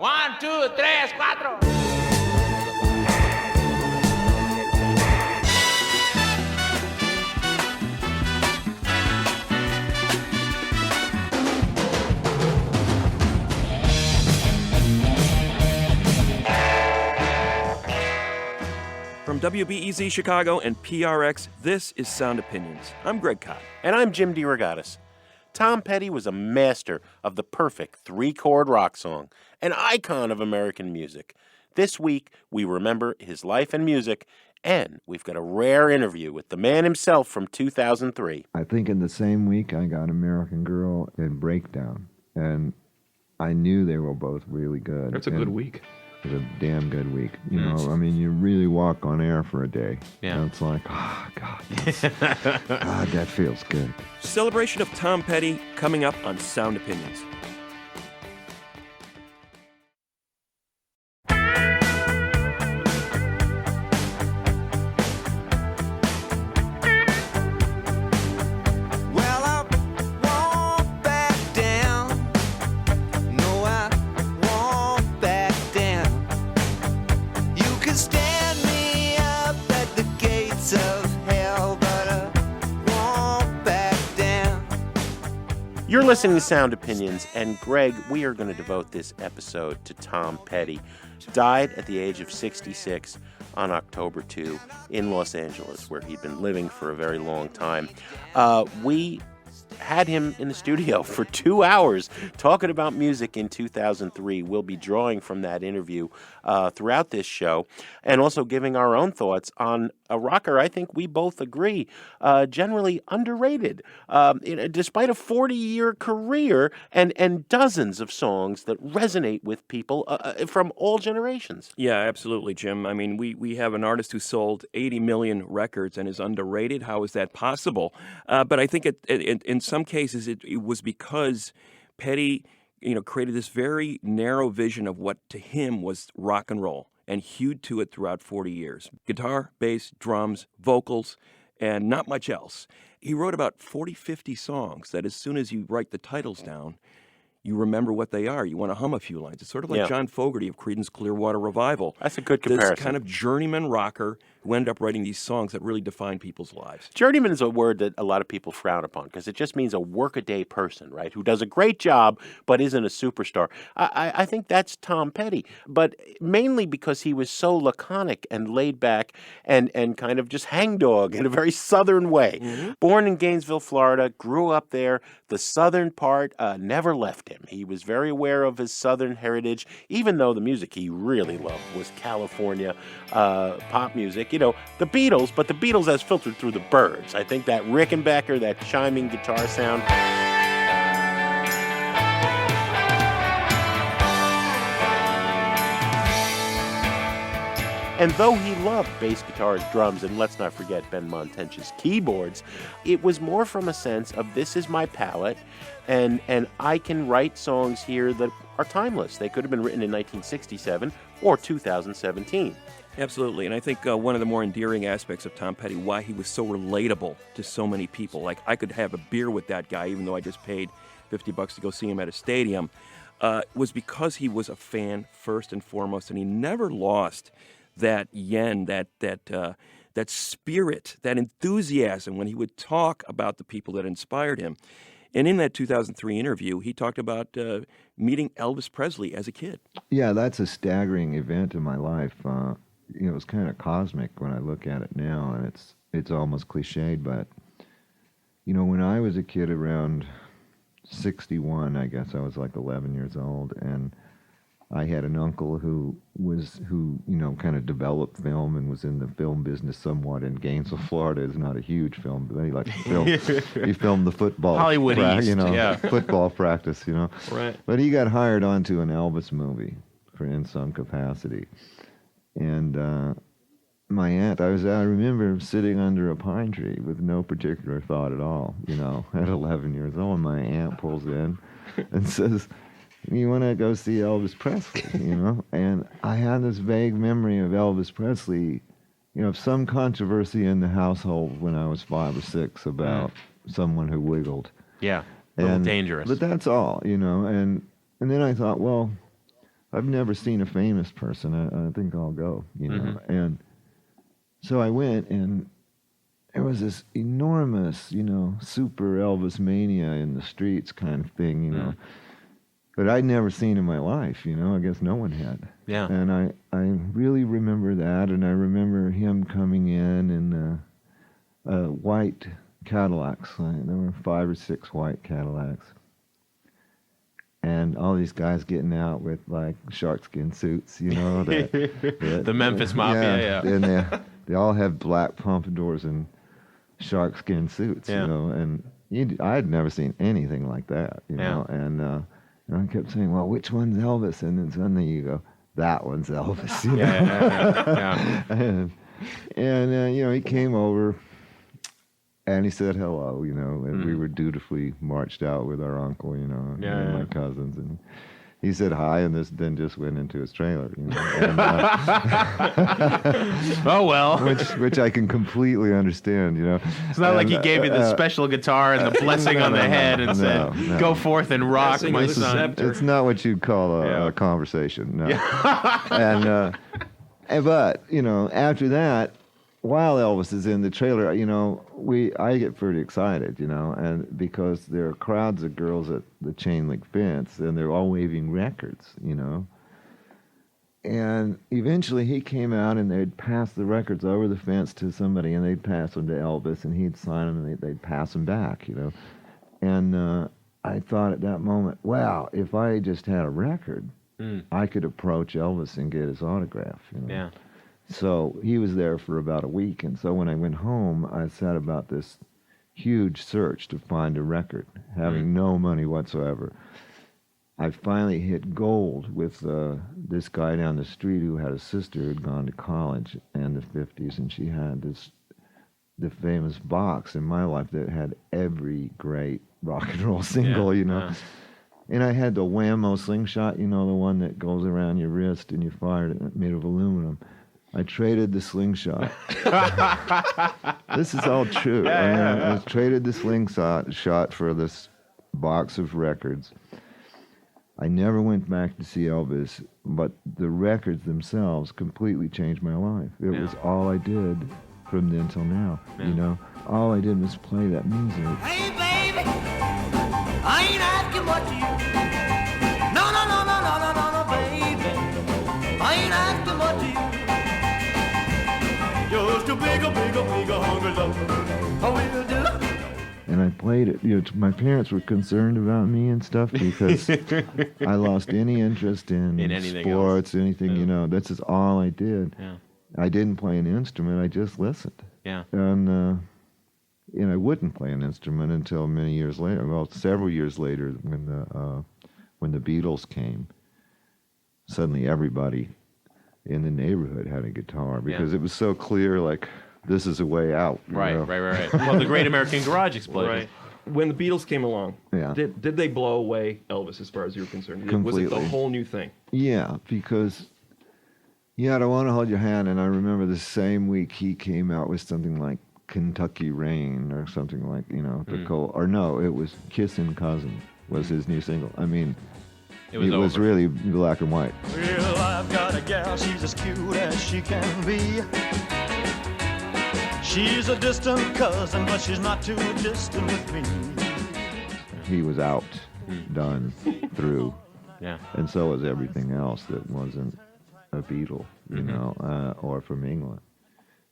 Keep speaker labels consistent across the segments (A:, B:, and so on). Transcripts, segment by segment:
A: 1, 2, 3, 4.
B: From WBEZ Chicago and PRX, this is Sound Opinions. I'm Greg Kot.
C: And I'm Jim DeRogatis. Tom Petty was a master of the perfect three-chord rock song, an icon of American music. This week, we remember his life and music, and we've got a rare interview with the man himself from 2003.
D: I think in the same week, I got American Girl and Breakdown, and I knew they were both really good.
E: That's a good week.
D: It was a damn good week. You know, I mean, you really walk on air for a day.
E: Yeah.
D: And it's like, oh, God. God, that feels good.
B: Celebration of Tom Petty coming up on Sound Opinions.
C: You're listening to Sound Opinions, and Greg, we are going to devote this episode to Tom Petty. Died at the age of 66 on October 2 in Los Angeles, where he'd been living for a very long time. We had him in the studio for 2 hours talking about music in 2003. We'll be drawing from that interview throughout this show and also giving our own thoughts on a rocker I think we both agree generally underrated. Despite a 40-year career and dozens of songs that resonate with people from all generations.
B: Yeah, absolutely, Jim. I mean, we have an artist who sold 80 million records and is underrated. How is that possible? But I think in some cases it was because Petty, created this very narrow vision of what to him was rock and roll and hewed to it throughout 40 years. Guitar, bass, drums, vocals, and not much else. He wrote about 40, 50 songs that as soon as you write the titles down, you remember what they are. You want to hum a few lines. It's sort of like John Fogerty of Creedence Clearwater Revival.
C: That's a good comparison.
B: This kind of journeyman rocker who ended up writing these songs that really define people's lives.
C: Journeyman is a word that a lot of people frown upon because it just means a workaday person, right, who does a great job but isn't a superstar. I think that's Tom Petty, but mainly because he was so laconic and laid back and kind of just hangdog in a very southern way. Mm-hmm. Born in Gainesville, Florida, grew up there. The southern part never left him. He was very aware of his southern heritage, even though the music he really loved was California pop music. The Beatles, but the Beatles as filtered through the Byrds. I think that Rickenbacker, that chiming guitar sound. And though he loved bass guitars, drums, and let's not forget Ben Montench's keyboards, it was more from a sense of this is my palette, and I can write songs here that are timeless. They could have been written in 1967 or 2017.
B: Absolutely, and I think one of the more endearing aspects of Tom Petty, why he was so relatable to so many people, like I could have a beer with that guy even though I just paid $50 to go see him at a stadium, was because he was a fan first and foremost, and he never lost that yen, that spirit, that enthusiasm when he would talk about the people that inspired him. And in that 2003 interview, he talked about meeting Elvis Presley as a kid.
D: Yeah, that's a staggering event in my life. It was kind of cosmic when I look at it now, and it's almost cliched, but, when I was a kid around 61, I guess I was like 11 years old, and I had an uncle who kind of developed film and was in the film business somewhat in Gainesville, Florida. Is not a huge film, but he liked to film. He filmed the football,
E: Hollywood East,
D: football practice,
E: Right.
D: But he got hired onto an Elvis movie in some capacity, and my aunt, I remember sitting under a pine tree with no particular thought at all, at 11 years old. My aunt pulls in and says, "You want to go see Elvis Presley?" And I had this vague memory of Elvis Presley, of some controversy in the household when I was 5 or 6 about someone who wiggled.
E: Yeah, a little dangerous.
D: But that's all, And then I thought, well, I've never seen a famous person. I think I'll go, you know. And so I went, and there was this enormous, you know, super Elvis mania in the streets kind of thing, you know. But I'd never seen in my life, you know. I guess no one had.
C: Yeah.
D: And I really remember that, and I remember him coming in white Cadillacs. There were 5 or 6 white Cadillacs. And all these guys getting out with, like, sharkskin suits, you know.
C: The Memphis Mafia, yeah.
D: And they all have black pompadours and sharkskin suits, you know. And I had never seen anything like that, you know. And I kept saying, well, which one's Elvis? And then suddenly you go, that one's Elvis, you know. And you know, he came over, and he said hello, you know, and we were dutifully marched out with our uncle, you know, and my cousins, and he said hi, and then just went into his trailer, you know. And,
C: oh well,
D: which I can completely understand, you know.
C: It's not like he gave you the special guitar and the blessing on the head and said, "Go forth and rock, my son."
D: It's not what you'd call a conversation, no. But you know, after that, while Elvis is in the trailer, you know, I get pretty excited, you know, and because there are crowds of girls at the chain link fence, and they're all waving records, you know. And eventually he came out, and they'd pass the records over the fence to somebody, and they'd pass them to Elvis, and he'd sign them, and they'd pass them back, you know. And I thought at that moment, wow, if I just had a record, I could approach Elvis and get his autograph, you know.
C: Yeah.
D: So he was there for about a week, and so when I went home, I set about this huge search to find a record, having no money whatsoever. I finally hit gold with this guy down the street who had a sister who had gone to college in the 50s, and she had the famous box in my life that had every great rock and roll single, you know. And I had the Whammo slingshot, you know, the one that goes around your wrist and you fire it, made of aluminum. I traded the slingshot. This is all true. I traded the slingshot for this box of records. I never went back to see Elvis, but the records themselves completely changed my life. It was all I did from then till now. You know, all I did was play that music.
E: Hey, baby, I ain't asking what you. No, no, no, no, no, no, no, no, baby, I ain't asking what you. Just a bigger, bigger, bigger hungry love. I will do.
D: And I played it. You know, my parents were concerned about me and stuff because I lost any interest in sports, anything. You know, that's just all I did.
C: Yeah.
D: I didn't play an instrument. I just listened.
C: Yeah.
D: And I wouldn't play an instrument until many years later. Well, several years later, when the Beatles came, suddenly everybody in the neighborhood had a guitar because it was so clear, like, this is a way out.
C: Right. Well, the Great American Garage explosion.
B: Right. When the Beatles came along, did they blow away Elvis as far as you were concerned?
D: Completely.
B: Was it the whole new thing?
D: Yeah, because I Don't Want to Hold Your Hand, and I remember the same week he came out with something like Kentucky Rain or something like, you know, it was Kissin' Cousin was his new single. I mean, it was really black and white.
E: Well, I've got a gal, she's as cute as she can be. She's a distant cousin, but she's not too distant with me.
D: He was out, done, through.
C: Yeah.
D: And so was everything else that wasn't a Beatle, you know, or from England.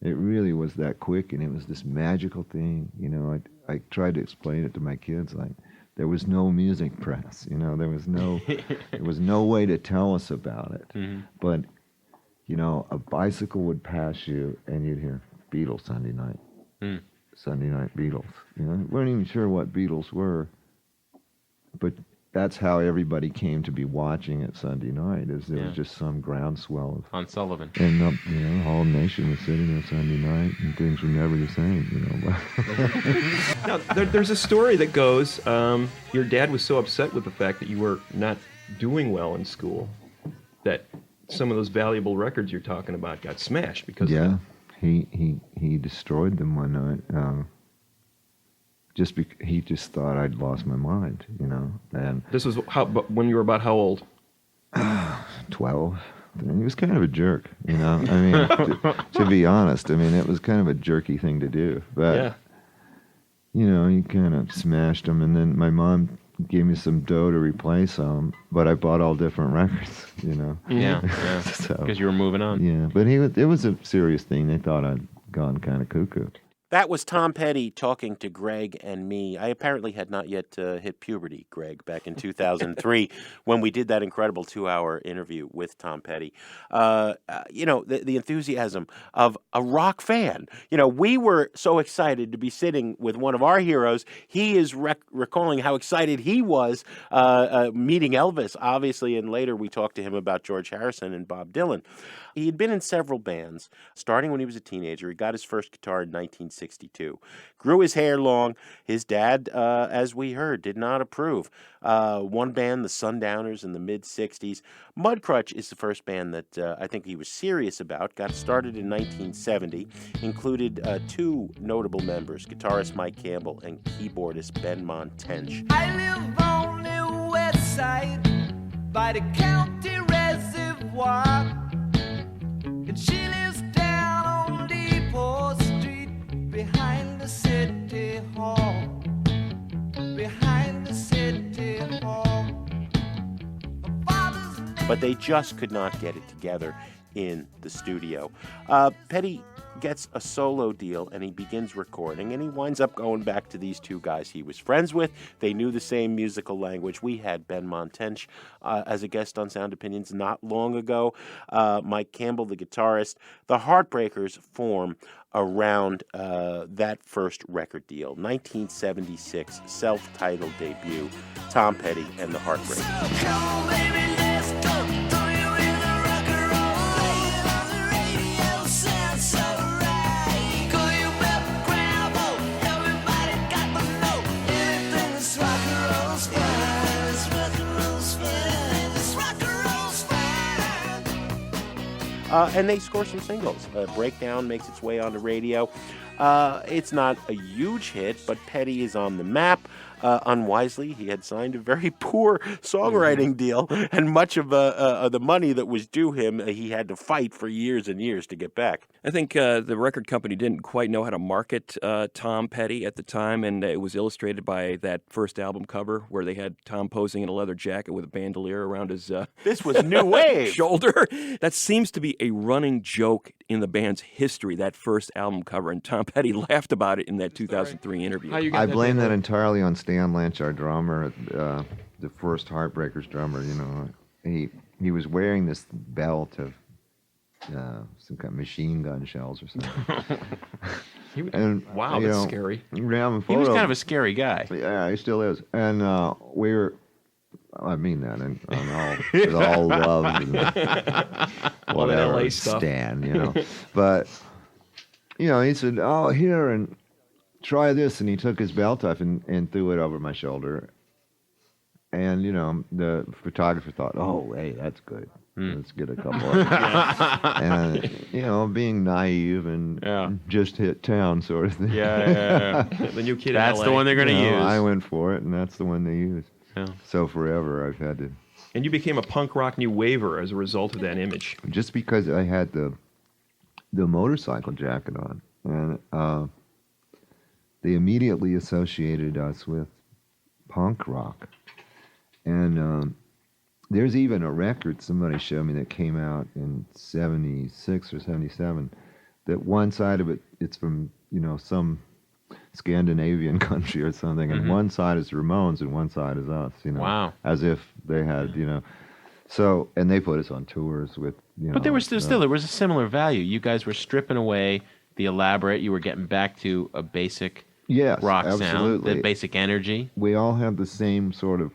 D: It really was that quick, and it was this magical thing. You know, I tried to explain it to my kids, like, there was no music press, you know, there was no way to tell us about it. But, you know, a bicycle would pass you, and you'd hear Beatles Sunday night. Sunday night Beatles. You know, we weren't even sure what Beatles were, but that's how everybody came to be watching it Sunday night. Is there was just some groundswell of
C: on Sullivan,
D: and you know, the whole nation was sitting there Sunday night, and things were never the same. You know.
B: Now, there's a story that goes, your dad was so upset with the fact that you were not doing well in school that some of those valuable records you're talking about got smashed because of that.
D: He destroyed them one night. He just thought I'd lost my mind, you know. And
B: this was when you were about how old?
D: 12. And he was kind of a jerk, you know. I mean, to be honest, I mean, it was kind of a jerky thing to do. But,
B: Yeah.
D: you know, he kind of smashed them. And then my mom gave me some dough to replace them. But I bought all different records, you know.
F: Yeah,
D: So,
F: because you were moving on.
D: yeah, but it was a serious thing. They thought I'd gone kind of cuckoo.
C: That was Tom Petty talking to Greg and me. I apparently had not yet hit puberty, Greg, back in 2003 when we did that incredible 2-hour interview with Tom Petty. You know, the enthusiasm of a rock fan. You know, we were so excited to be sitting with one of our heroes. He is recalling how excited he was meeting Elvis, obviously, and later we talked to him about George Harrison and Bob Dylan. He had been in several bands, starting when he was a teenager. He got his first guitar in 1962. Grew his hair long. His dad, as we heard, did not approve. One band, the Sundowners, in the mid-'60s. Mudcrutch is the first band that I think he was serious about. Got started in 1970. Included two notable members, guitarist Mike Campbell and keyboardist Ben Montench.
E: I live on the west side by the county reservoir. And she lives down on Depot Street behind the city hall. Behind the city hall.
C: But they just could not get it together in the studio. Petty gets a solo deal and he begins recording, and he winds up going back to these two guys he was friends with. They knew the same musical language. We had Ben Montench as a guest on Sound Opinions not long ago. Mike Campbell, the guitarist. The Heartbreakers form around that first record deal. 1976, self-titled debut, Tom Petty and the Heartbreakers.
E: So come on, baby, let's go. Throw you in the rock and roll. Play it on the radio, sounds so right. Call you Beth Crabble. Everybody got the note. Everything is rock and roll's fine. It's rock and roll's fine. It's rock and roll's fine.
C: And they score some singles. Breakdown makes its way on the radio. It's not a huge hit, but Petty is on the map. Unwisely, he had signed a very poor songwriting deal, and much of the money that was due him, he had to fight for years and years to get back.
B: I think the record company didn't quite know how to market Tom Petty at the time, and it was illustrated by that first album cover where they had Tom posing in a leather jacket with a bandolier around his
C: This was new wave.
B: shoulder. That seems to be a running joke in the band's history, that first album cover, and Tom Petty laughed about it in that 2003 interview.
F: How you got
D: I
F: that
D: blame that
F: bandolier?
D: entirely on Stan Lynch, our drummer, the first Heartbreakers drummer. You know, he was wearing this belt of some kind of machine gun shells or something. And,
F: Wow,
D: you
F: that's
D: know,
F: scary.
D: we have a
F: He was
D: photo.
F: kind of a scary guy.
D: Yeah, he still is. And we were. I mean that in with all love and whatever,
B: LA stuff.
D: Stan, you know. But you know, he said, "Oh, here and try this," and he took his belt off and threw it over my shoulder. And you know, the photographer thought, "Oh, hey, that's good. Let's get a couple." And you know, being naive and just hit town sort of thing.
F: Yeah.
B: The new kid
F: That's
B: in
F: the
B: LA.
F: one they're going to
D: You know,
F: use.
D: I went for it, and that's the one they used.
F: Yeah.
D: So forever, I've had to.
B: And you became a punk rock new waver as a result of that image.
D: Just because I had the motorcycle jacket on, and they immediately associated us with punk rock. And there's even a record somebody showed me that came out in 76 or 77, that one side of it's from, you know, some Scandinavian country or something, and one side is Ramones and one side is us, you know.
F: Wow.
D: As if they had, you know. So, and they put us on tours with, you know.
F: But there was still there was a similar value. You guys were stripping away the elaborate. You were getting back to a basic
D: yes,
F: rock sound,
D: absolutely.
F: the basic energy.
D: We all have the same sort of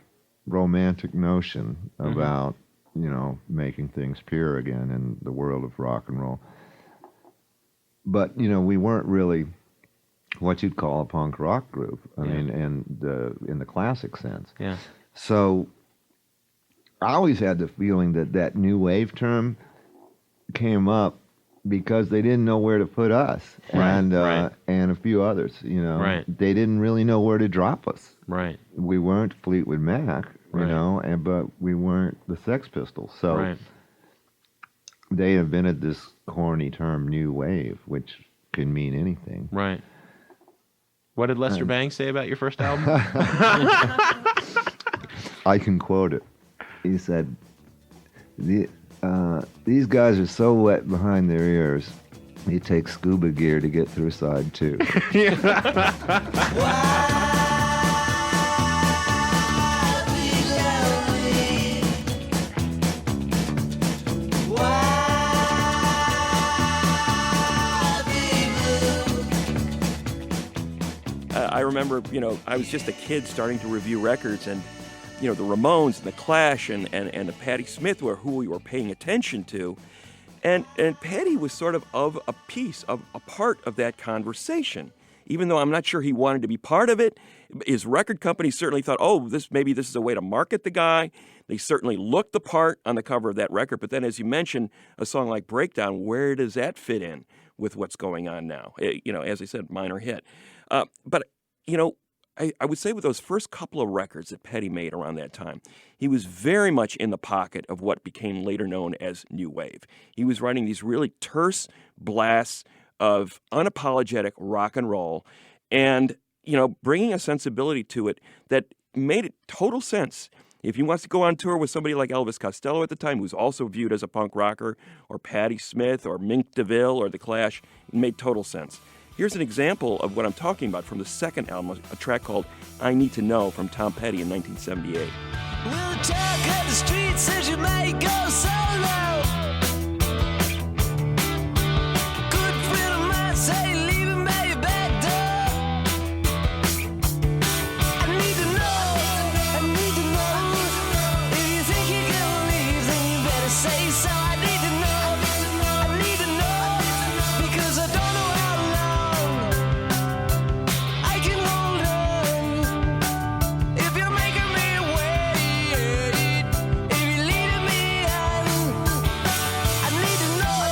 D: romantic notion about, you know, making things pure again in the world of rock and roll. But, you know, we weren't really what you'd call a punk rock group. I mean, in the classic sense.
F: Yeah.
D: So I always had the feeling that new wave term came up because they didn't know where to put us, and a few others. You know, they didn't really know where to drop us.
F: Right.
D: We weren't Fleetwood Mac, you know, but we weren't the Sex Pistols. So they invented this corny term "new wave," which can mean anything.
F: Right. What did Lester Bangs say about your first album?
D: I can quote it. He said, "These guys are so wet behind their ears. It takes scuba gear to get through side 2."
B: I remember, I was just a kid starting to review records, and, the Ramones and the Clash and the Patti Smith were who we were paying attention to. And Patti was sort of a piece, of a part of that conversation. Even though I'm not sure he wanted to be part of it, his record company certainly thought, maybe this is a way to market the guy. They certainly looked the part on the cover of that record. But then, as you mentioned, a song like Breakdown, where does that fit in with what's going on now? As I said, minor hit. But I would say with those first couple of records that Petty made around that time, he was very much in the pocket of what became later known as New Wave. He was writing these really terse blasts of unapologetic rock and roll and, bringing a sensibility to it that made it total sense. If he wants to go on tour with somebody like Elvis Costello at the time, who's also viewed as a punk rocker, or Patti Smith, or Mink DeVille, or The Clash, it made total sense. Here's an example of what I'm talking about from the second album, a track called I Need to Know from Tom Petty in 1978.
E: We'll talk at the streets as you may go solo. Good friend of mine say leave him at your back door. I need to know. If you think you're gonna leave, then you better say so. I need to know, because I don't know how long I can hold on. If you're making me wait, if you're leading me on, I need to know.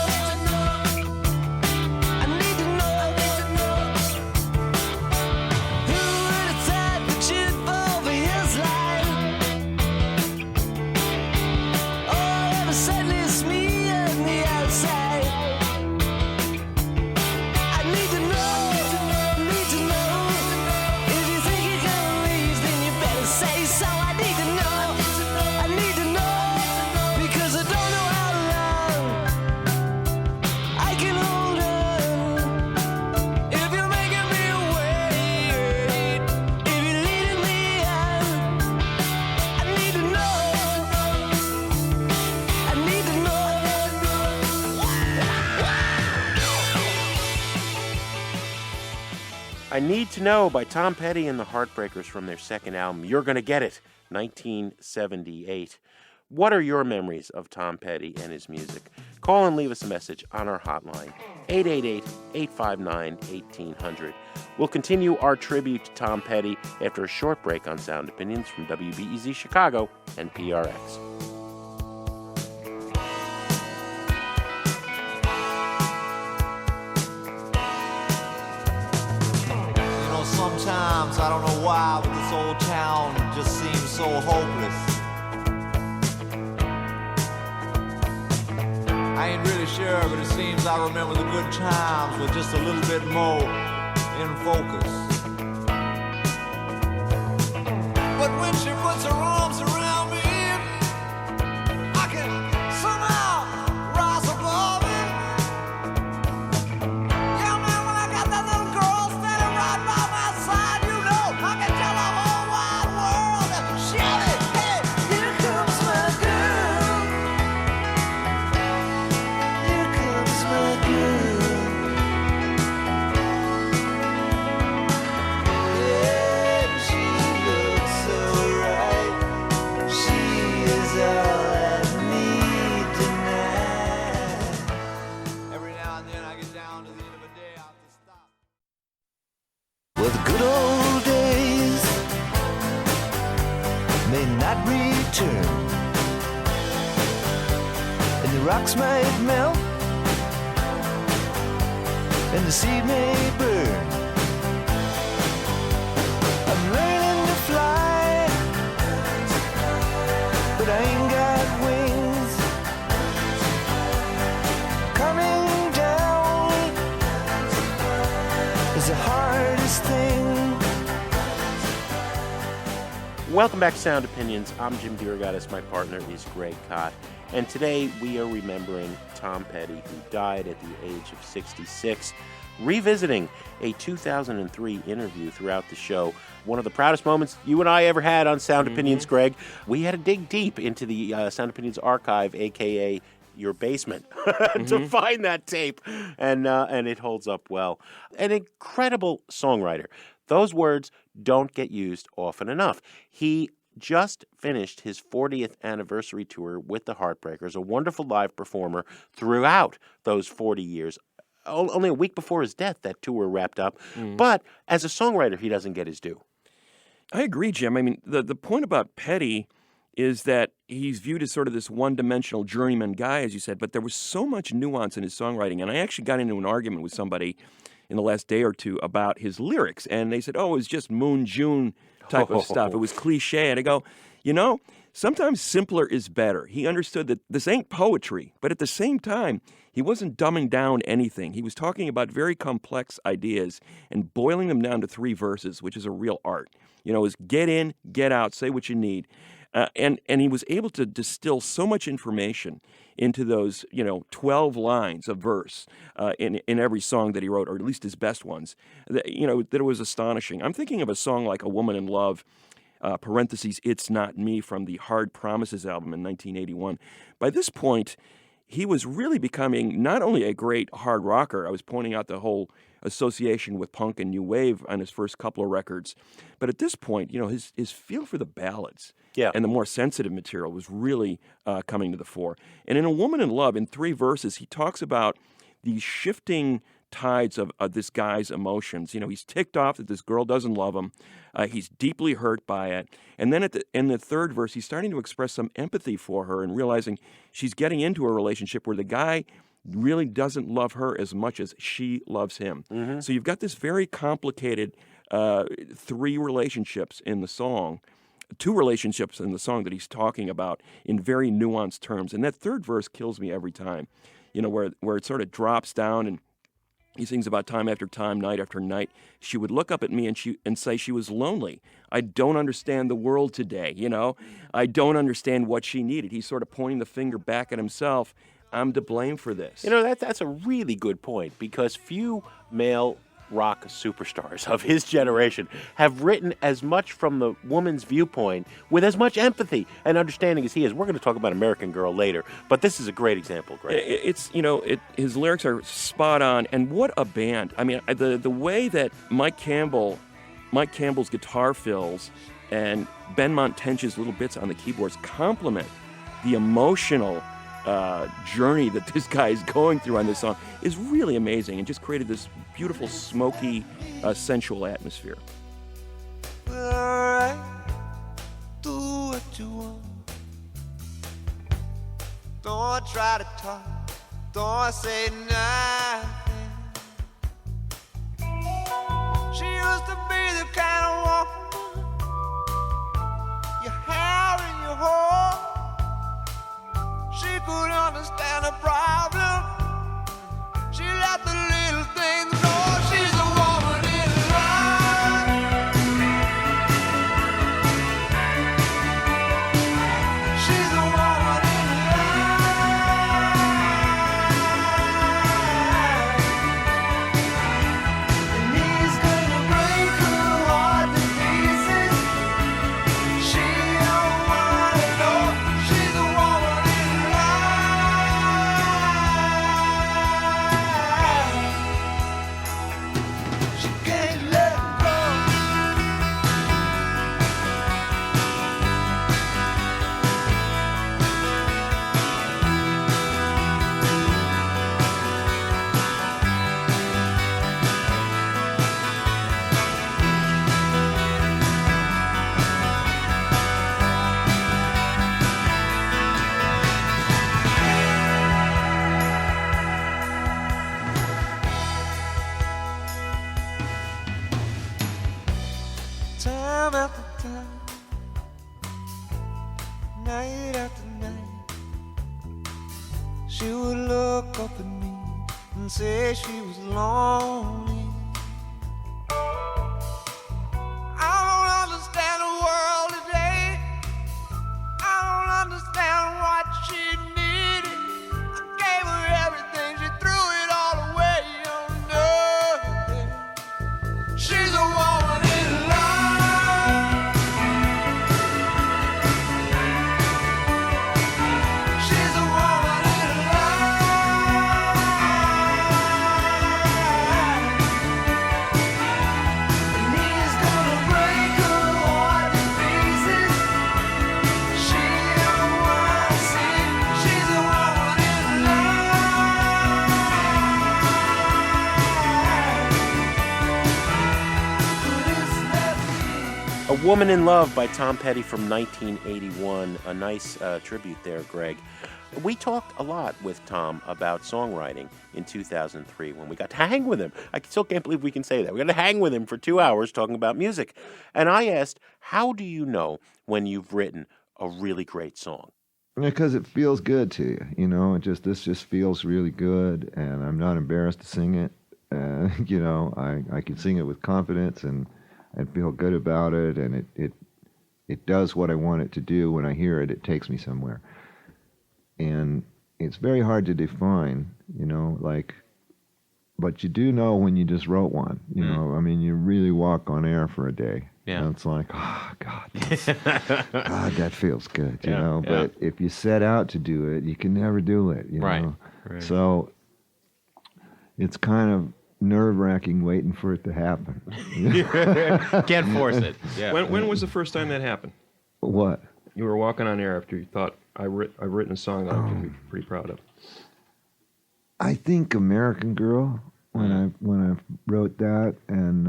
E: I need to know. Who would have thought that you'd fall for his line? Oh, ever said it's me on the outside. I need to know. If you think you're gonna leave, then you better say so. I need to know, because I don't know how long I can hold on. If you're making me wait, if you're leading me on, I need to know. I need to know.
C: I Need to Know by Tom Petty and the Heartbreakers from their second album, You're Gonna Get It, 1978. What are your memories of Tom Petty and his music? Call and leave us a message on our hotline, 888-859-1800. We'll continue our tribute to Tom Petty after a short break on Sound Opinions from WBEZ Chicago and PRX.
G: Sometimes I don't know why, but this old town just seems so hopeless. I ain't really sure, but it seems I remember the good times with just a little bit more in focus. But when she puts her arms around me, I can somehow rise above it. Yeah, man, when I got that little girl standing right by my side, you know, I can tell the whole wide world that shout it, hey, here comes my girl. Here comes my girl. Yeah, she looks so right. She is all I need tonight. Every now and then I get down to the end of a day, I have to stop. Well, the good old days may not return, and the rocks might melt, and the sea may burn. I'm learning to fly, but I ain't got wings.
C: Welcome back to Sound Opinions. I'm Jim DeRogatis. My partner is Greg Kot. And today we are remembering Tom Petty, who died at the age of 66, revisiting a 2003 interview throughout the show. One of the proudest moments you and I ever had on Sound Opinions, Greg. We had to dig deep into the Sound Opinions archive, a.k.a. your basement, to find that tape, and it holds up well. An incredible songwriter. Those words don't get used often enough. He just finished his 40th anniversary tour with the Heartbreakers, a wonderful live performer throughout those 40 years. Only a week before his death, that tour wrapped up. But as a songwriter, he doesn't get his due.
B: I agree, Jim. I mean, the point about Petty is that he's viewed as sort of this one-dimensional journeyman guy, as you said, but there was so much nuance in his songwriting. And I actually got into an argument with somebody in the last day or two about his lyrics, and they said, oh, it was just Moon June type of stuff. It was cliche. And I go, sometimes simpler is better. He understood that this ain't poetry, but at the same time, he wasn't dumbing down anything. He was talking about very complex ideas and boiling them down to 3 verses, which is a real art. Is get in, get out, say what you need. And he was able to distill so much information into those, 12 lines of verse in every song that he wrote, or at least his best ones, that it was astonishing. I'm thinking of a song like A Woman in Love, parentheses, It's Not Me, from the Hard Promises album in 1981. By this point, he was really becoming not only a great hard rocker. I was pointing out the whole association with punk and new wave on his first couple of records. But at this point, his feel for the ballads and the more sensitive material was really coming to the fore. And in A Woman in Love, in 3 verses, he talks about these shifting tides of this guy's emotions. He's ticked off that this girl doesn't love him. He's deeply hurt by it. And then in the 3rd verse, he's starting to express some empathy for her and realizing she's getting into a relationship where the guy really doesn't love her as much as she loves him. So you've got this very complicated 3 relationships in the song, 2 relationships in the song that he's talking about in very nuanced terms. And that 3rd verse kills me every time, where it sort of drops down and he sings about time after time, night after night. She would look up at me and say she was lonely. I don't understand the world today, I don't understand what she needed. He's sort of pointing the finger back at himself. I'm to blame for this.
C: That's a really good point, because few male rock superstars of his generation have written as much from the woman's viewpoint with as much empathy and understanding as he is. We're going to talk about American Girl later, but this is a great example, Greg.
B: His lyrics are spot on, and what a band. I mean, the way that Mike Campbell's guitar fills and Ben Montench's little bits on the keyboards complement the emotional journey that this guy is going through on this song is really amazing, and just created this beautiful, smoky, sensual atmosphere.
G: Well, alright, do what you want. Don't try to talk, don't say nothing. She used to be the kind of woman you have in your home. She could understand a problem. She let the little things go. She's a woman in love. She's a woman in love. And he's gonna break her heart to pieces. She don't wanna know. She's a woman in love. She can't let go. Time after time, night after night, she would look up at me and say she was lonely. I don't understand the world today.
C: Woman in Love by Tom Petty from 1981. A nice tribute there, Greg. We talked a lot with Tom about songwriting in 2003 when we got to hang with him. I still can't believe we can say that. We got to hang with him for 2 hours talking about music. And I asked, how do you know when you've written a really great song?
D: Because it feels good to you, you know. This just feels really good, and I'm not embarrassed to sing it. You know, I can sing it with confidence and feel good about it, and it does what I want it to do. When I hear it, it takes me somewhere. And it's very hard to define, you know, but you do know when you just wrote one, you know. I mean, you really walk on air for a day.
F: Yeah.
D: And it's like, oh, God, God, that feels good, you know.
F: Yeah.
D: But if you set out to do it, you can never do it, you know.
F: Right.
D: So it's kind of nerve-wracking waiting for it to happen.
F: Can't force it. Yeah.
B: When was the first time that happened?
D: What?
B: You were walking on air after you thought, I've written a song that I can be pretty proud of.
D: I think American Girl when I wrote that, and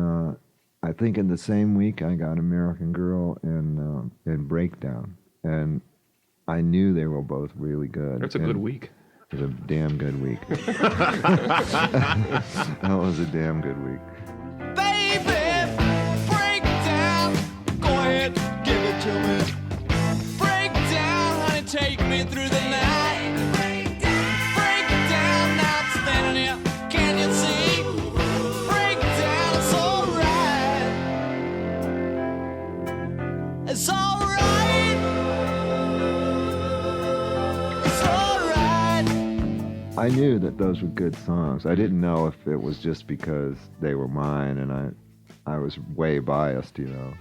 D: I think in the same week I got American Girl and Breakdown, and I knew they were both really good.
B: That's a good week.
D: It was a damn good week. That was a damn good week.
E: Baby, break down. Go ahead, give it to me. Break down, honey, take me through the night. Break down, now I'm standing here. Can you see? Break down, it's alright. It's alright. It's alright.
D: I knew that those were good songs. I didn't know if it was just because they were mine and I was way biased, you know.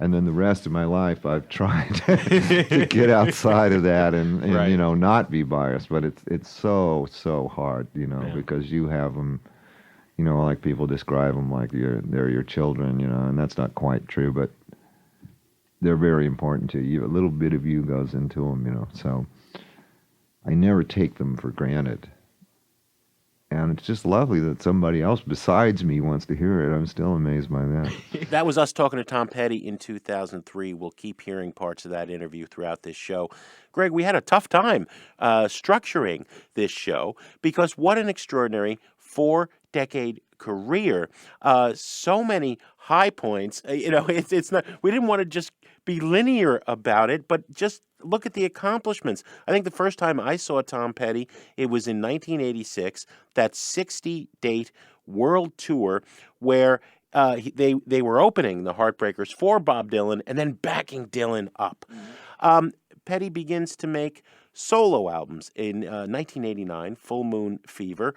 D: And then the rest of my life, I've tried to get outside of that and
F: Right.
D: you know, not be biased. But it's so hard, you know,
F: Yeah.
D: because you have them, you know, like people describe them like they're your children, you know, and that's not quite true, but they're very important to you. A little bit of you goes into them, you know. So I never take them for granted. And it's just lovely that somebody else besides me wants to hear it. I'm still amazed by that.
C: That was us talking to Tom Petty in 2003. We'll keep hearing parts of that interview throughout this show. Greg, we had a tough time structuring this show because what an extraordinary 4-decade career. So many high points. You know, it's not. We didn't want to just be linear about it, but just look at the accomplishments. I think the first time I saw Tom Petty, it was in 1986, that 60-date world tour where they were opening the Heartbreakers for Bob Dylan and then backing Dylan up. Petty begins to make solo albums in 1989, Full Moon Fever.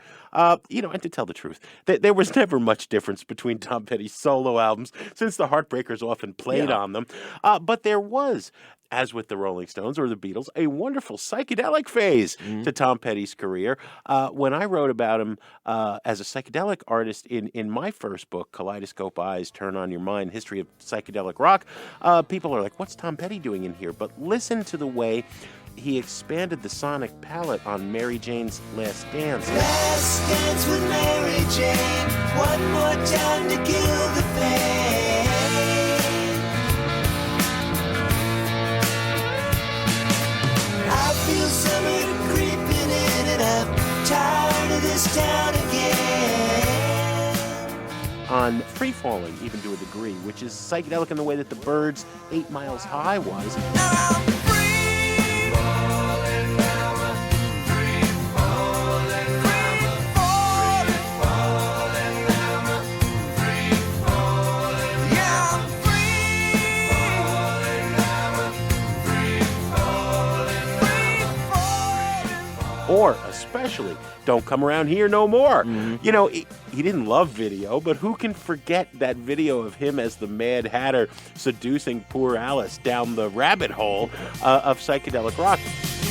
C: You know, and to tell the truth, there was never much difference between Tom Petty's solo albums since the Heartbreakers often played on them. But there was, as with the Rolling Stones or the Beatles, a wonderful psychedelic phase to Tom Petty's career. When I wrote about him as a psychedelic artist in my first book, Kaleidoscope Eyes, Turn on Your Mind, History of Psychedelic Rock, people are like, what's Tom Petty doing in here? But listen to the way he expanded the sonic palette on Mary Jane's Last Dance.
G: Last dance with Mary Jane. One more time to kill the pain. I feel summer creeping in and I'm tired of this town again.
C: On Free Falling, even to a degree, which is psychedelic in the way that the Byrds' 8 Miles High was.
G: Now I'm free falling, free falling, free falling, free falling. Yeah, I'm free falling, free falling.
C: Or, especially, Don't Come Around Here No More. You know, he didn't love video, but who can forget that video of him as the Mad Hatter seducing poor Alice down the rabbit hole of psychedelic rock?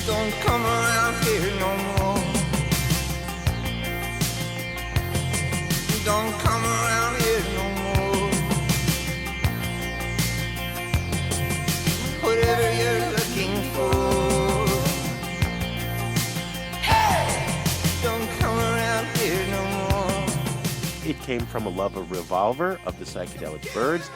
G: Don't come around here no more. Don't come around here no more. Whatever you're looking for. Hey! Don't come around here no more.
C: It came from a love of Revolver, of the psychedelic Byrds.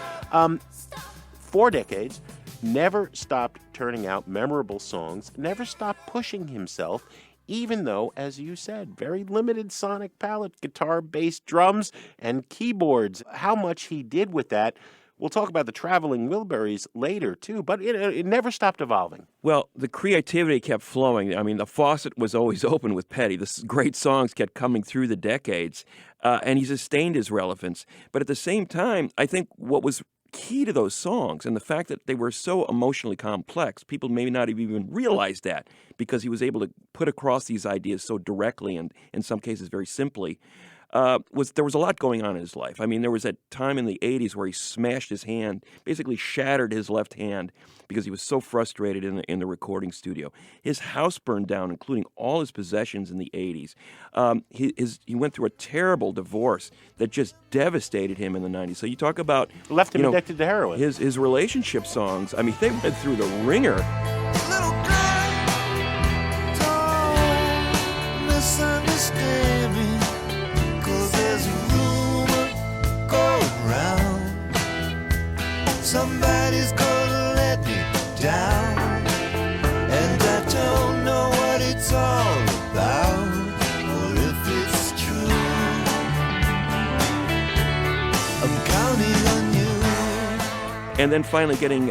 C: 4 decades, never stopped turning out memorable songs, never stopped pushing himself, even though, as you said, very limited sonic palette, guitar, bass, drums, and keyboards. How much he did with that. We'll talk about the Traveling Wilburys later, too, but it never stopped evolving.
B: Well, the creativity kept flowing. I mean, the faucet was always open with Petty. The great songs kept coming through the decades, and he sustained his relevance. But at the same time, I think what was key to those songs and the fact that they were so emotionally complex, people may not have even realized that because he was able to put across these ideas so directly and in some cases very simply. There was a lot going on in his life. I mean, there was that time in the 80s where he smashed his hand, basically shattered his left hand because he was so frustrated in the recording studio. His house burned down, including all his possessions in the 80s. He went through a terrible divorce that just devastated him in the 90s. So you talk about...
C: Left him addicted to heroin.
B: His relationship songs, I mean, they went through the ringer.
G: Little girl, don't misunderstand me. 'Cause there's a rumor going round. Somebody's gonna let me down. And I don't know what it's all about, or if it's true. I'm counting on you.
B: And then finally getting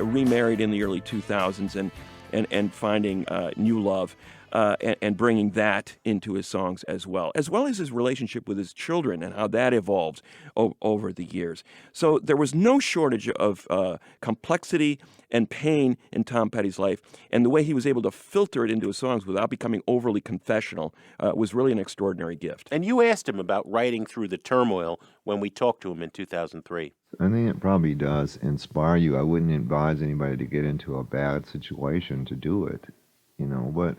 B: remarried in the early 2000s and finding new love. And bringing that into his songs as well as his relationship with his children and how that evolved over the years. So there was no shortage of complexity and pain in Tom Petty's life, and the way he was able to filter it into his songs without becoming overly confessional was really an extraordinary gift.
C: And you asked him about writing through the turmoil when we talked to him in 2003.
D: I think it probably does inspire you. I wouldn't advise anybody to get into a bad situation to do it, but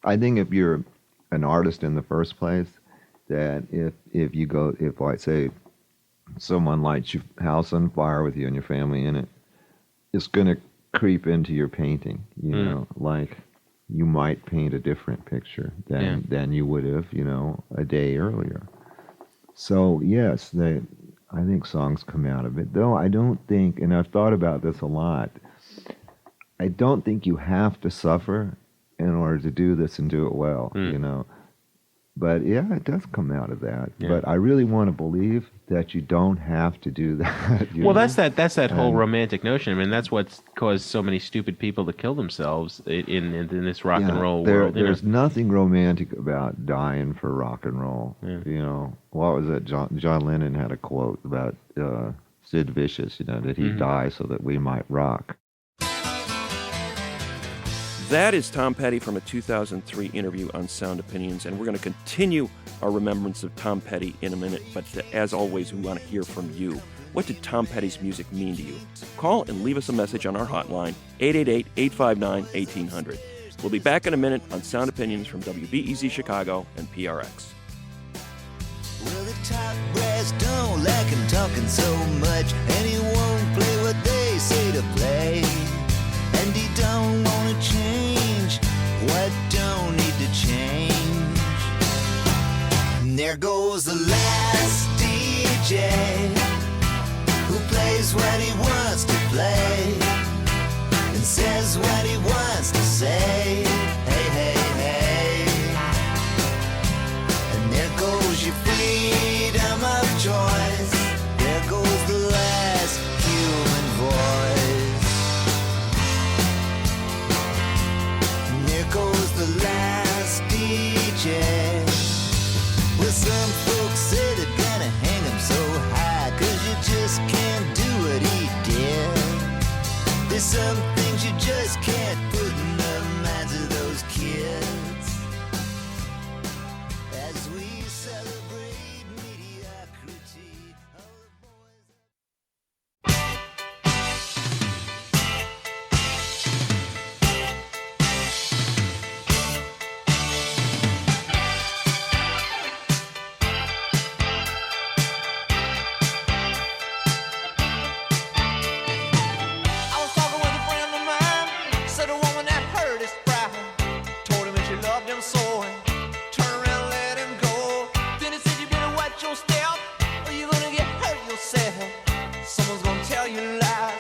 D: I think if you're an artist in the first place, that if like say someone lights your house on fire with you and your family in it, it's going to creep into your painting, like you might paint a different picture than you would have, a day earlier. So yes, I think songs come out of it, though I don't think, and I've thought about this a lot, I don't think you have to suffer in order to do this and do it well, But yeah, it does come out of that. Yeah. But I really want to believe that you don't have to do that.
F: Well, that's that whole romantic notion. I mean, that's what's caused so many stupid people to kill themselves in this rock and roll world.
D: There's nothing romantic about dying for rock and roll. Yeah. What was it? John Lennon had a quote about Sid Vicious, that he died so that we might rock.
B: That is Tom Petty from a 2003 interview on Sound Opinions, and we're going to continue our remembrance of Tom Petty in a minute, but as always, we want to hear from you. What did Tom Petty's music mean to you? Call and leave us a message on our hotline, 888-859-1800. We'll be back in a minute on Sound Opinions from WBEZ Chicago and PRX.
G: Well, the top brass don't like him talking so much, and he won't play what they say to play. And he don't want to change what don't need to change. And there goes the last DJ who plays what he wants to play and says what he wants to say. Hey, hey, hey. And there goes your freedom of choice. There goes the last human voice. Goes the last DJ. Well, some folks say they're gonna hang him so high, 'cause you just can't do what he did. There's some things you just can't put in the minds of those kids. As we celebrate mediocrity, all the boys... Someone's gonna tell you lies.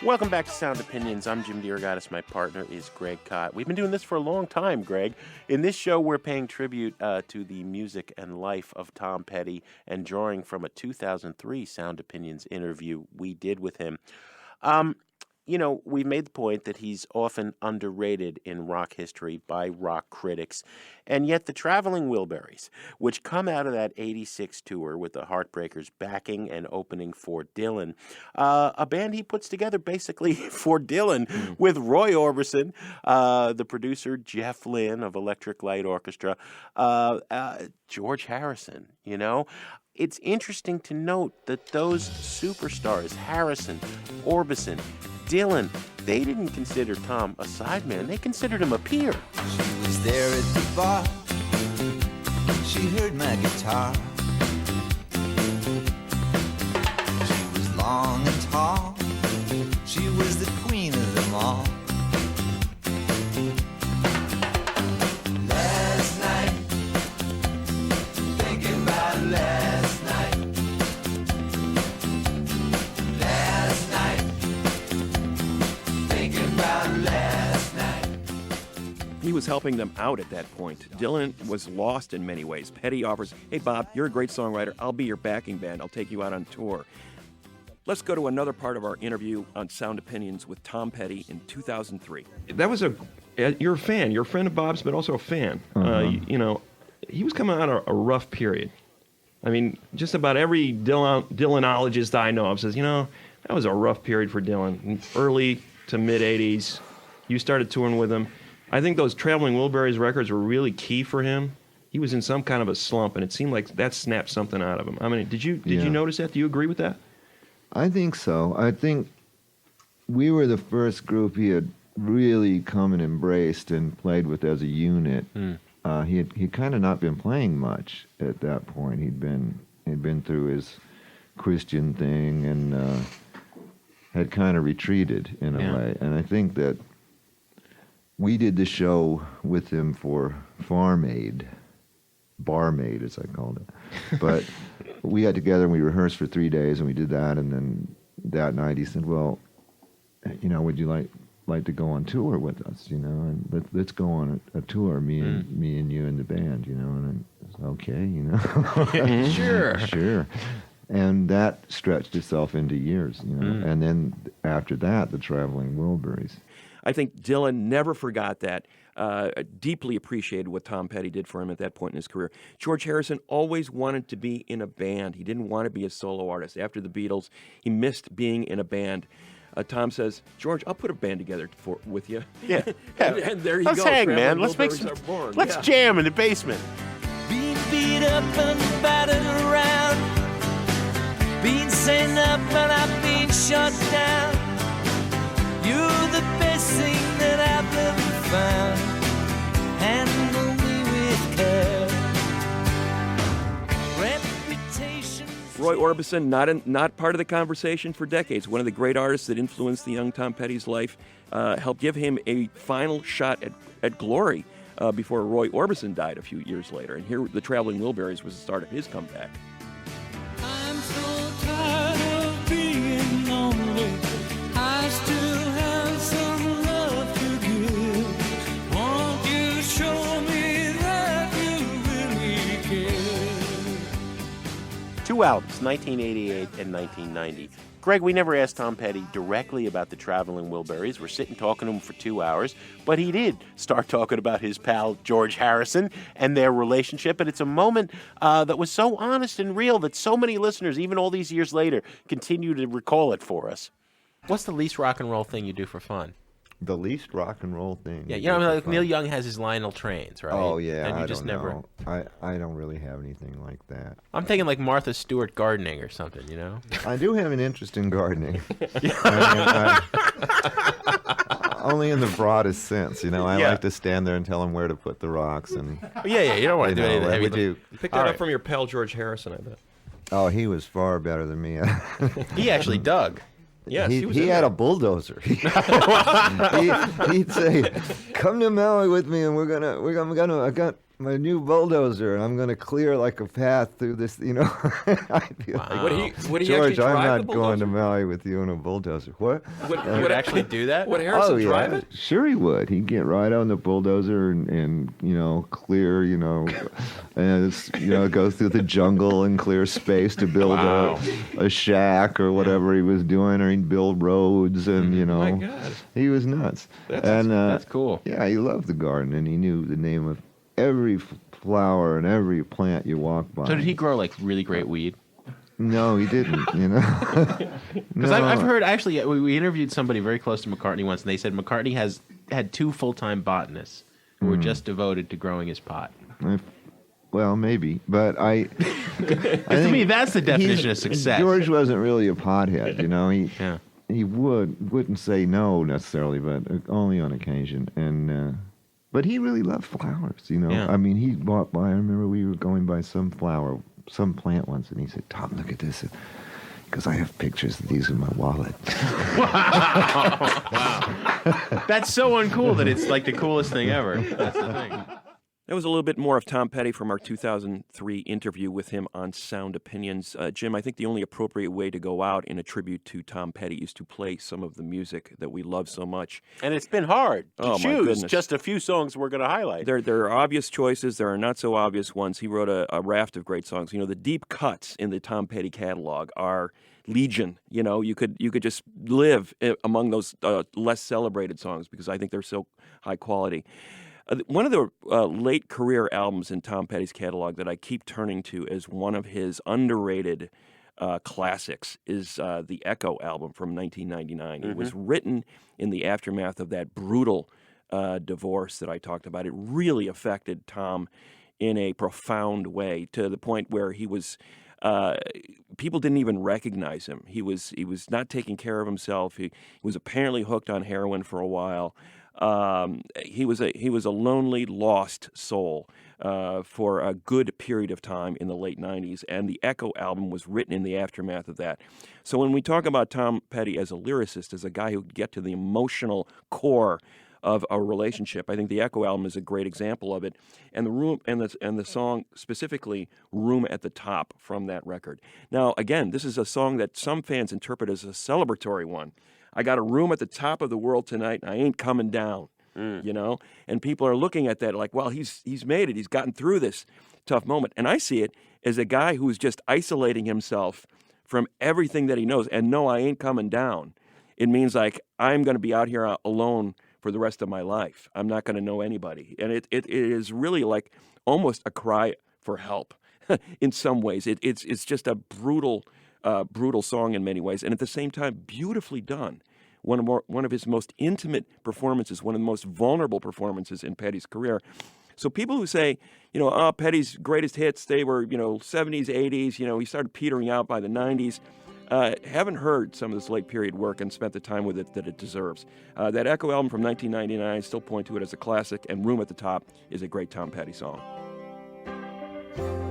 C: Welcome back to Sound Opinions. I'm Jim DeRogatis. My partner is Greg Kot. We've been doing this for a long time, Greg. In this show, we're paying tribute to the music and life of Tom Petty and drawing from a 2003 Sound Opinions interview we did with him. You know, we've made the point that he's often underrated in rock history by rock critics, and yet the Traveling Wilburys, which come out of that 86 tour with the Heartbreakers backing and opening for Dylan, a band he puts together basically for Dylan with Roy Orbison, the producer Jeff Lynne of Electric Light Orchestra, George Harrison, you know. It's interesting to note that those superstars, Harrison, Orbison, Dylan, they didn't consider Tom a sideman. They considered him a peer.
G: She was there at the bar. She heard my guitar. She was long and tall. She was the queen of them all. Last night, thinking about last night. Last night, thinking about last night.
B: He was helping them out at that point. Dylan was lost in many ways. Petty offers, hey, Bob, you're a great songwriter. I'll be your backing band. I'll take you out on tour. Let's go to another part of our interview on Sound Opinions with Tom Petty in 2003. That was you're a fan. You're a friend of Bob's, but also a fan. You know, he was coming out of a rough period. I mean, just about every Dylanologist I know of says, you know, that was a rough period for Dylan. Early to mid-'80s, you started touring with him. I think those Traveling Wilburys records were really key for him. He was in some kind of a slump, and it seemed like that snapped something out of him. I mean, did you notice that? Do you agree with that?
D: I think so. I think we were the first group he had really come and embraced and played with as a unit. He'd kind of not been playing much at that point. He'd been through his Christian thing and had kind of retreated in a way. And I think that we did the show with him for Barmaid, as I called it. But we got together and we rehearsed for 3 days and we did that. And then that night he said, well, you know, would you like to go on tour with us, you know, and let's go on a tour, me and you and the band, you know, and I said, okay, you know. Sure. And that stretched itself into years, you know. And then after that, the Traveling Wilburys.
B: I think Dylan never forgot that, deeply appreciated what Tom Petty did for him at that point in his career. George Harrison always wanted to be in a band. He didn't want to be a solo artist. After the Beatles, he missed being in a band. Tom says, George, I'll put a band together with you.
C: Yeah.
B: and there you
C: Let's
B: go.
C: hang,
B: Traveling
C: man. Let's make
B: Wilburys
C: some.
B: are born.
C: Let's jam in the basement.
G: Being beat up and battered around, being sent up and I've been shut down. You're the best thing that I've ever found. Handle me with care. Reputation.
B: Roy Orbison, not part of the conversation for decades. One of the great artists that influenced the young Tom Petty's life, helped give him a final shot at glory before Roy Orbison died a few years later. And here, the Traveling Wilburys was the start of his comeback.
E: I'm so tired of being lonely. I still have some love to give. Won't you show me that you really care?
C: Two albums, 1988 and 1990. Greg, we never asked Tom Petty directly about the Traveling Wilburys. We're sitting talking to him for 2 hours, but he did start talking about his pal George Harrison and their relationship, and it's a moment that was so honest and real that so many listeners, even all these years later, continue to recall it for us.
F: What's the least rock and roll thing you do for fun?
D: The least rock and roll thing.
F: Yeah, you know, like Neil Young has his Lionel Trains, right?
D: Oh yeah,
F: and you
D: I
F: just
D: don't
F: never.
D: know. I don't really have anything like that.
F: I'm thinking like Martha Stewart gardening or something, you know?
D: I do have an interest in gardening. Only in the broadest sense, you know. I like to stand there and tell him where to put the rocks, and
F: Yeah, you don't want to do anything heavy.
D: we do.
B: You picked that up from your pal George Harrison, I bet.
D: Oh, he was far better than me.
F: He actually dug.
B: Yes, he was
D: he
B: in
D: had
B: there.
D: a bulldozer. He'd say, "Come to Maui with me, and we're gonna. I got my new bulldozer, and I'm going to clear like a path through this, I'd be like,
B: Would he
D: George,
B: actually
D: I'm
B: drive
D: not
B: the
D: going
B: bulldozer?
D: to Maui with you in a bulldozer. What?
F: Would actually do that?
B: Would Harrison drive it?
D: Sure he would. He'd get right on the bulldozer and clear, and go through the jungle and clear space to build a shack or whatever he was doing, or he'd build roads and,
B: My God.
D: he was nuts.
F: That's cool.
D: Yeah, he loved the garden, and he knew the name of every flower and every plant you walk by.
F: So did he grow like really great weed?
D: No, he didn't,
F: Because I've heard, actually, we interviewed somebody very close to McCartney once, and they said McCartney had 2 full-time botanists who were just devoted to growing his pot.
D: Well, maybe, but I
F: To me, that's the definition of success.
D: George wasn't really a pothead,
F: Yeah.
D: He wouldn't say no necessarily, but only on occasion. And but he really loved flowers,
F: Yeah.
D: I mean, he walked by. I remember we were going by some plant once, and he said, "Tom, look at this," because I have pictures of these in my wallet.
F: That's so uncool that it's like the coolest thing ever. That's the thing.
B: That was a little bit more of Tom Petty from our 2003 interview with him on Sound Opinions. Jim, I think the only appropriate way to go out in a tribute to Tom Petty is to play some of the music that we love so much.
C: And it's been hard to
B: Oh, my
C: choose
B: goodness.
C: just a few songs we're going to highlight.
B: There are obvious choices. There are not so obvious ones. He wrote a raft of great songs. The deep cuts in the Tom Petty catalog are legion. You could just live among those less celebrated songs because I think they're so high quality. One of the late career albums in Tom Petty's catalog that I keep turning to as one of his underrated classics is the Echo album from 1999. It was written in the aftermath of that brutal divorce that I talked about. It really affected Tom in a profound way, to the point where he was people didn't even recognize him. He was not taking care of himself. He was apparently hooked on heroin for a while. He was a lonely, lost soul for a good period of time in the late 90s, and the Echo album was written in the aftermath of that. So when we talk about Tom Petty as a lyricist, as a guy who could get to the emotional core of a relationship, I think the Echo album is a great example of it, and the song specifically, "Room at the Top" from that record. Now, again, this is a song that some fans interpret as a celebratory one. I got a room at the top of the world tonight, and I ain't coming down. And people are looking at that like, well, he's made it. He's gotten through this tough moment. And I see it as a guy who's just isolating himself from everything that he knows. And no, I ain't coming down. It means like I'm going to be out here alone for the rest of my life. I'm not going to know anybody. And it is really like almost a cry for help in some ways. It's just a brutal song in many ways, and at the same time, beautifully done. One of his most intimate performances, one of the most vulnerable performances in Petty's career. So people who say, Petty's greatest hits, they were, 70s, 80s, he started petering out by the 90s, haven't heard some of this late period work and spent the time with it that it deserves. That Echo album from 1999, I still point to it as a classic, and "Room at the Top" is a great Tom Petty song.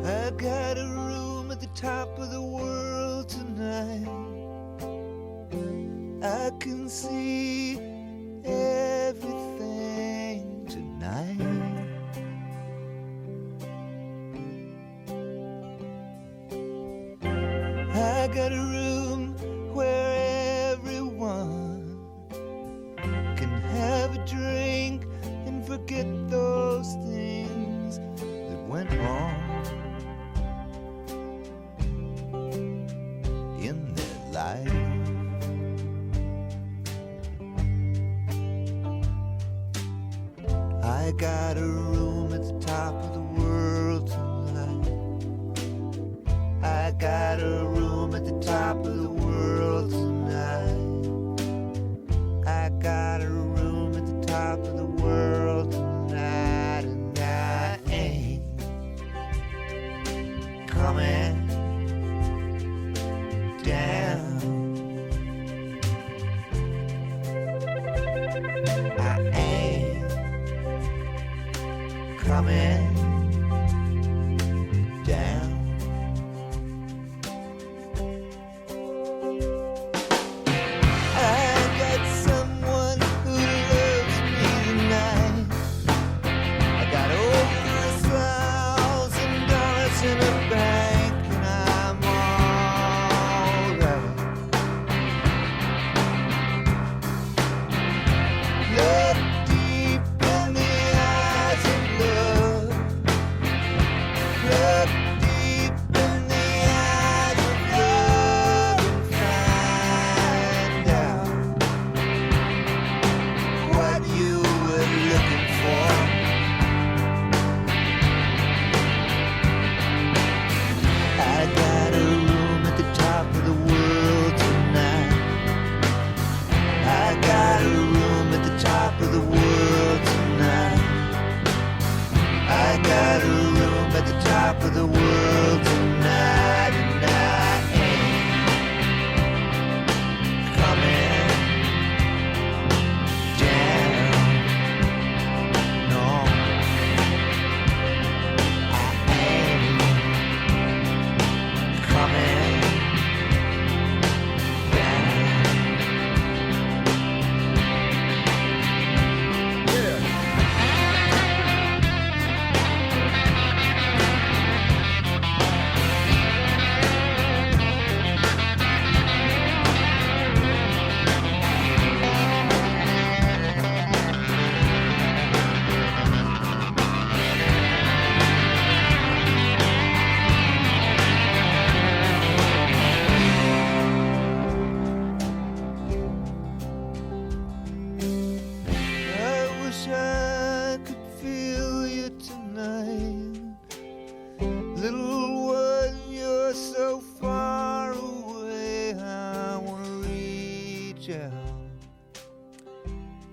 G: I got a room at the top of the world tonight. I can see everything tonight. I got a room where everyone can have a drink and forget those things that went wrong in their life. I got a room at the top of the world tonight. I got a room at the top of the world tonight. I got a room at the top of the world tonight, and I ain't coming down. I ain't coming down. I got someone who loves me tonight. I got over the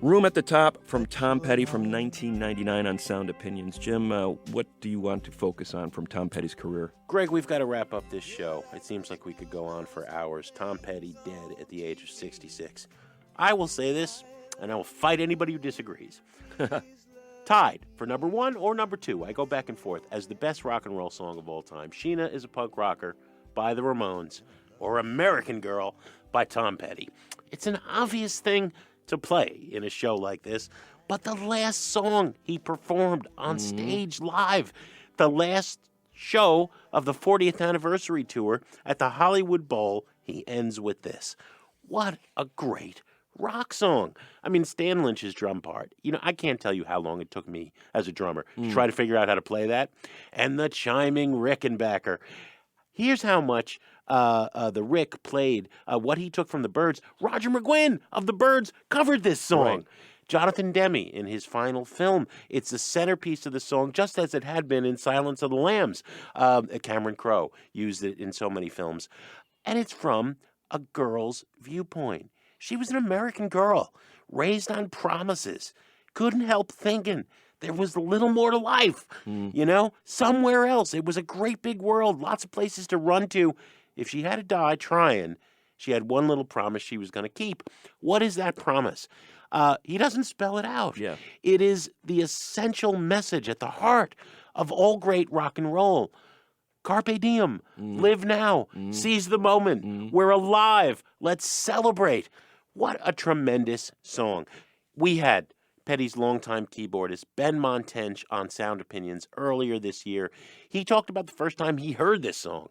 B: Room at the Top from Tom Petty from 1999 on Sound Opinions. Jim, what do you want to focus on from Tom Petty's career?
C: Greg, we've got to wrap up this show. It seems like we could go on for hours. Tom Petty dead at the age of 66. I will say this, and I will fight anybody who disagrees. Tied for number 1 or number 2, I go back and forth, as the best rock and roll song of all time. Sheena is a Punk Rocker by the Ramones, or American Girl by Tom Petty. It's an obvious thing to play in a show like this, but the last song he performed on stage live, the last show of the 40th anniversary tour at the Hollywood Bowl, he ends with this. What a great rock song. I mean, Stan Lynch's drum part. You know, I can't tell you how long it took me as a drummer to try to figure out how to play that. And the chiming Rickenbacker. Here's how much the Rick played what he took from the Byrds. Roger McGuinn of the Byrds covered this song.
B: Right.
C: Jonathan Demme in his final film. It's the centerpiece of the song, just as it had been in Silence of the Lambs. Cameron Crowe used it in so many films. And it's from a girl's viewpoint. She was an American girl, raised on promises, couldn't help thinking there was a little more to life, you know, somewhere else. It was a great big world, lots of places to run to. If she had to die trying, she had one little promise she was going to keep. What is that promise? He doesn't spell it out.
B: Yeah.
C: It is the essential message at the heart of all great rock and roll. Carpe diem, live now, seize the moment. We're alive. Let's celebrate. What a tremendous song. We had Petty's longtime keyboardist, Ben Montench, on Sound Opinions earlier this year. He talked about the first time he heard this song.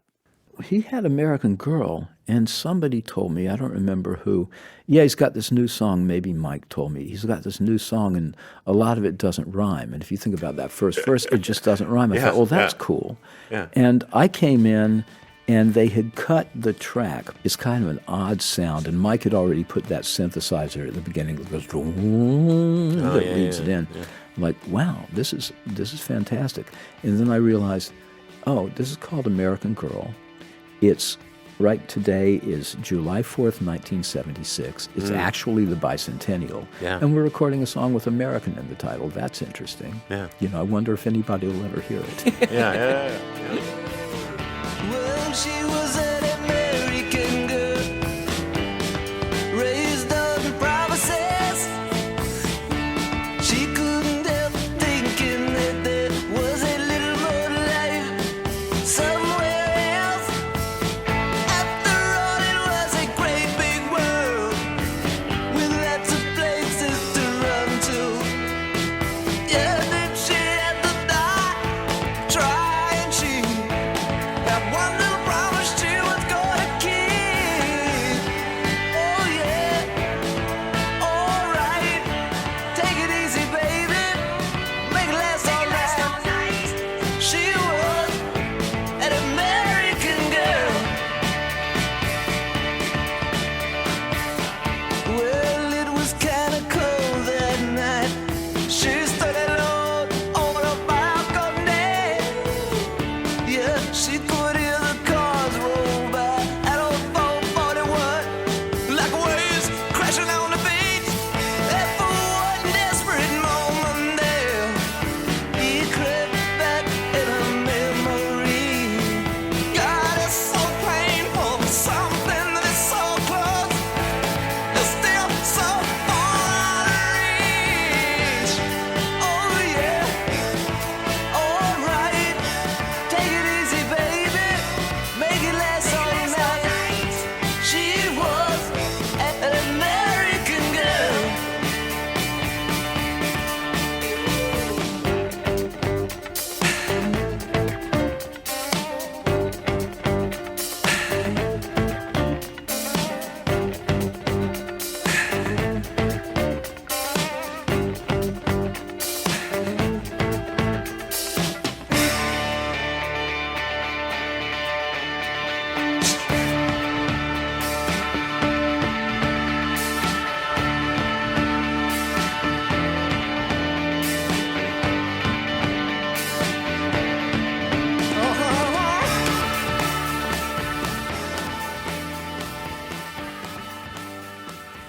H: He had American Girl, and somebody told me, I don't remember who, yeah, he's got this new song, maybe Mike told me, he's got this new song, and a lot of it doesn't rhyme. And if you think about that first verse, it just doesn't rhyme. I thought, well, that's cool.
C: Yeah.
H: And I came in, and they had cut the track. It's kind of an odd sound, and Mike had already put that synthesizer at the beginning that goes, that leads it in. Yeah. I'm like, wow, this is fantastic. And then I realized, oh, this is called American Girl. It's right today is July 4th, 1976. It's actually the bicentennial.
C: Yeah.
H: And we're recording a song with American in the title. That's interesting.
C: Yeah.
H: You know, I wonder if anybody will ever hear it.
C: Yeah.
E: Well, she was an American girl, raised on promises. She couldn't help thinking that there was a little more to life somewhere else. After all, it was a great big world with lots of places to run to. Yeah, then she had to die trying. She that one little promise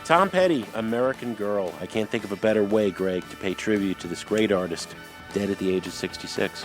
C: Tom Petty, American Girl. I can't think of a better way, Greg, to pay tribute to this great artist, dead at the age of 66.